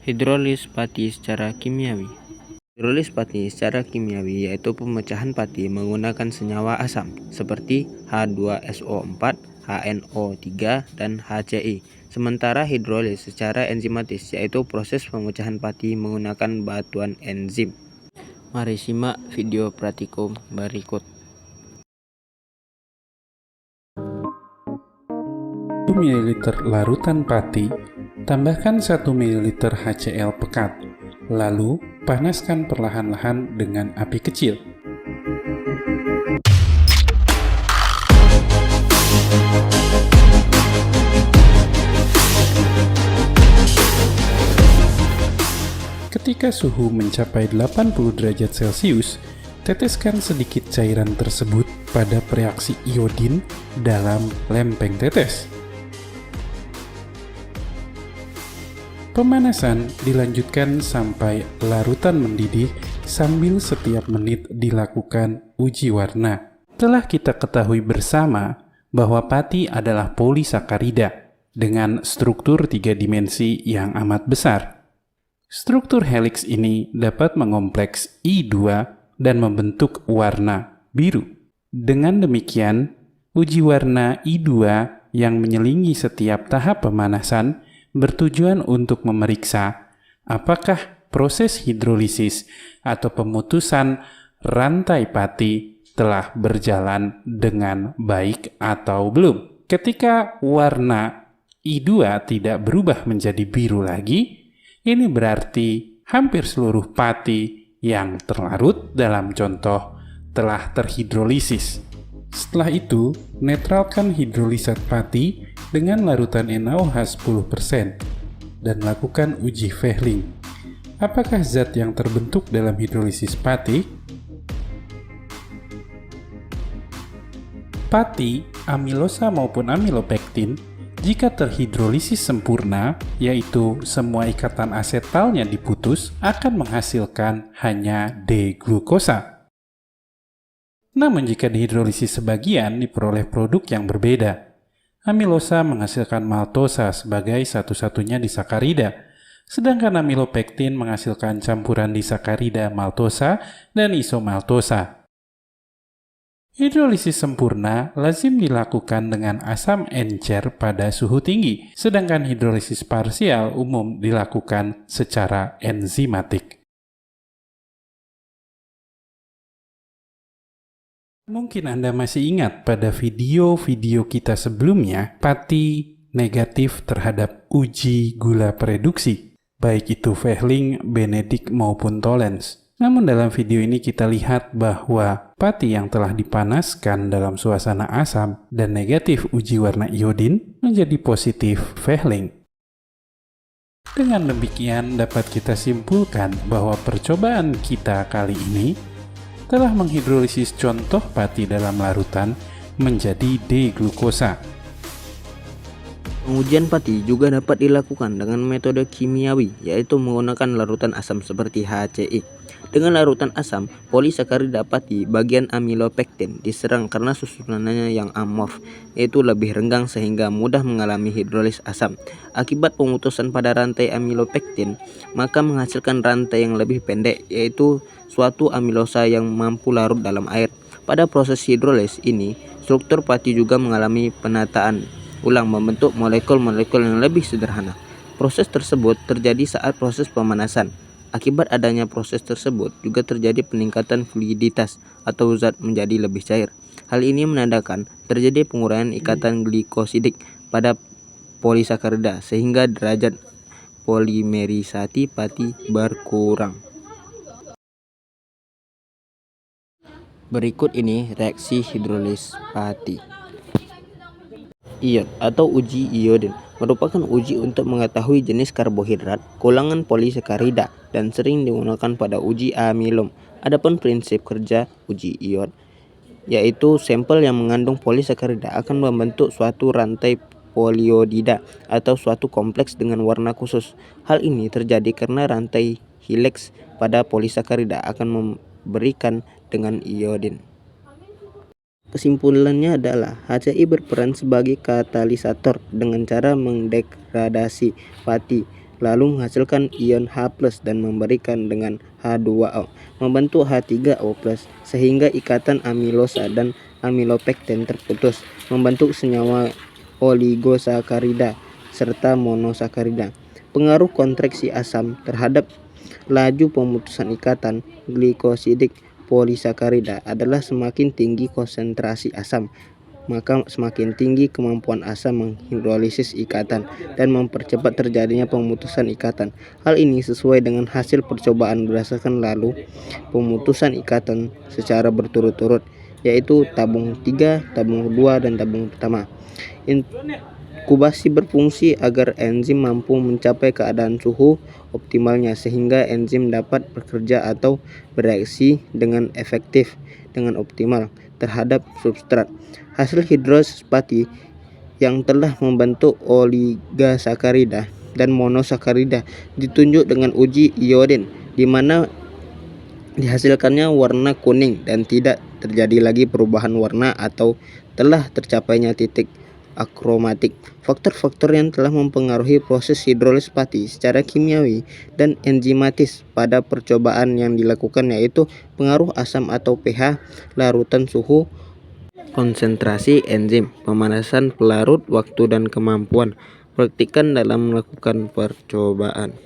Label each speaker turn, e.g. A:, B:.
A: Hidrolis pati secara kimiawi. Hidrolis pati secara kimiawi yaitu pemecahan pati menggunakan senyawa asam seperti H2SO4, HNO3, dan HCl. Sementara hidrolis secara enzimatis yaitu proses pemecahan pati menggunakan batuan enzim. Mari simak video praktikum berikut.
B: 1 ml larutan pati, tambahkan 1 ml HCl pekat, lalu panaskan perlahan-lahan dengan api kecil. Ketika suhu mencapai 80 derajat Celcius, teteskan sedikit cairan tersebut pada reaksi iodin dalam lempeng tetes. Pemanasan dilanjutkan sampai larutan mendidih sambil setiap menit dilakukan uji warna. Telah kita ketahui bersama bahwa pati adalah polisakarida dengan struktur 3 dimensi yang amat besar. Struktur helix ini dapat mengompleks I2 dan membentuk warna biru. Dengan demikian, uji warna I2 yang menyelingi setiap tahap pemanasan bertujuan untuk memeriksa apakah proses hidrolisis atau pemutusan rantai pati telah berjalan dengan baik atau belum. Ketika warna I2 tidak berubah menjadi biru lagi, ini berarti hampir seluruh pati yang terlarut dalam contoh telah terhidrolisis. Setelah itu, netralkan hidrolisat pati dengan larutan NaOH 10% dan lakukan uji Fehling. Apakah zat yang terbentuk dalam hidrolisis pati? Pati, amilosa maupun amilopektin, jika terhidrolisis sempurna, yaitu semua ikatan asetalnya diputus, akan menghasilkan hanya D-glukosa. Namun jika dihidrolisis sebagian, diperoleh produk yang berbeda. Amilosa menghasilkan maltosa sebagai satu-satunya disakarida, sedangkan amilopektin menghasilkan campuran disakarida maltosa dan isomaltosa. Hidrolisis sempurna lazim dilakukan dengan asam encer pada suhu tinggi, sedangkan hidrolisis parsial umum dilakukan secara enzimatik. Mungkin Anda masih ingat pada video-video kita sebelumnya, pati negatif terhadap uji gula preduksi, baik itu Fehling, Benedict maupun Tollens. Namun dalam video ini kita lihat bahwa pati yang telah dipanaskan dalam suasana asam dan negatif uji warna iodin menjadi positif Fehling. Dengan demikian dapat kita simpulkan bahwa percobaan kita kali ini telah menghidrolisis contoh pati dalam larutan menjadi D-glukosa.
A: Pengujian pati juga dapat dilakukan dengan metode kimiawi, yaitu menggunakan larutan asam seperti HCl. Dengan larutan asam, polisakarida pati bagian amilopektin diserang karena susunannya yang amorf, yaitu lebih renggang sehingga mudah mengalami hidrolis asam. Akibat pemutusan pada rantai amilopektin, maka menghasilkan rantai yang lebih pendek, yaitu suatu amilosa yang mampu larut dalam air. Pada proses hidrolis ini, struktur pati juga mengalami penataan ulang membentuk molekul-molekul yang lebih sederhana. Proses tersebut terjadi saat proses pemanasan. Akibat adanya proses tersebut juga terjadi peningkatan fluiditas atau zat menjadi lebih cair. Hal ini menandakan terjadi pengurangan ikatan glikosidik pada polisakarida sehingga derajat polimerisasi pati berkurang. Berikut ini reaksi hidrolis pati. Iod atau uji iodin merupakan uji untuk mengetahui jenis karbohidrat, golongan polisakarida, dan sering digunakan pada uji amilom. Adapun prinsip kerja uji iod, yaitu sampel yang mengandung polisakarida akan membentuk suatu rantai poliodida atau suatu kompleks dengan warna khusus. Hal ini terjadi karena rantai helix pada polisakarida akan memberikan dengan iodin. Kesimpulannya adalah HCl berperan sebagai katalisator dengan cara mendegradasi pati lalu menghasilkan ion H+ dan memberikan dengan H2O, membentuk H3O+, sehingga ikatan amilosa dan amilopektin terputus, membentuk senyawa oligosakarida serta monosakarida. Pengaruh kontraksi asam terhadap laju pemutusan ikatan glikosidik polisakarida adalah semakin tinggi konsentrasi asam, maka semakin tinggi kemampuan asam menghidrolisis ikatan dan mempercepat terjadinya pemutusan ikatan. Hal ini sesuai dengan hasil percobaan berdasarkan lalu pemutusan ikatan secara berturut-turut, yaitu tabung 3, tabung 2, dan tabung pertama. Inkubasi berfungsi agar enzim mampu mencapai keadaan suhu optimalnya sehingga enzim dapat bekerja atau bereaksi dengan efektif dengan optimal terhadap substrat. Hasil hidrolisis pati yang telah membentuk oligosakarida dan monosakarida ditunjuk dengan uji iodin, di mana dihasilkannya warna kuning dan tidak terjadi lagi perubahan warna atau telah tercapainya titik akromatik. Faktor-faktor yang telah mempengaruhi proses hidrolisis pati secara kimiawi dan enzimatis pada percobaan yang dilakukan yaitu pengaruh asam atau pH, larutan, suhu, konsentrasi enzim, pemanasan pelarut, waktu dan kemampuan. Praktikkan dalam melakukan percobaan.